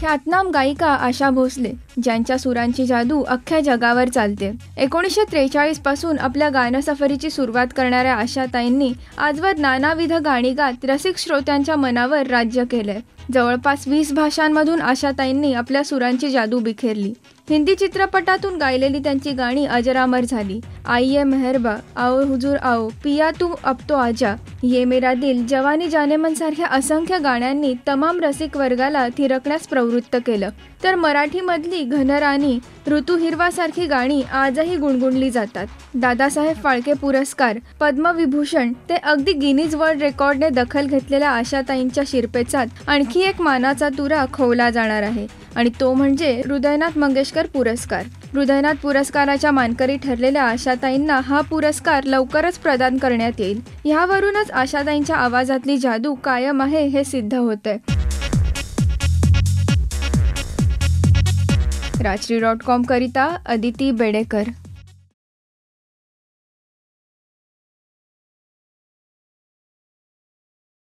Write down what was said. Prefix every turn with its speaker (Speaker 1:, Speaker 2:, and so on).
Speaker 1: ख्यातनाम गायिका आशा भोसले, ज्यांच्या सुरांची जादू अख्ख्या जगावर चालते. 1943 पासून आपल्या गायनसफरीची सुरुवात करणाऱ्या आशाताईंनी आजवर नानाविध गाणी गात रसिक श्रोत्यांच्या मनावर राज्य केलंय. जवळपास 20 भाषांमधून आशाताईंनी आपल्या सुरांची जादू बिखेरली. हिंदी चित्रपटातून गायलेली त्यांची गाणी अजरामर झाली. आइये मेहरबा, आओ हुजूर आओ, पिया तू अब तो आजा, ये मेरा दिल, जवानी जानेमन सारख्या असंख्य गाण्यांनी तमाम रसिक वर्गाला थिरकण्यास प्रवृत्त केलं. तर मराठीमधली घनराणी, ऋतू हिरवा सारखी गाणी आजही गुणगुणली जातात. दादासाहेब फाळके पुरस्कार, पद्मविभूषण ते अगदी गिनीज वर्ल्ड रेकॉर्डने दखल घेतलेल्या आशाताईंच्या शिरपेचात आणखी एक मानाचा तुरा खोवला जाणार आहे आणि तो म्हणजे हृदयनाथ मंगेशकर पुरस्कार. हृदयनाथ पुरस्काराच्या मानकरी ठरलेल्या आशाताईंना हा पुरस्कार लवकरच प्रदान करण्यात येईल. ह्यावरूनच आशाताईंच्या आवाजातली जादू कायम आहे हे सिद्ध होतंय. राजश्री.com करिता अदिती बेडेकर.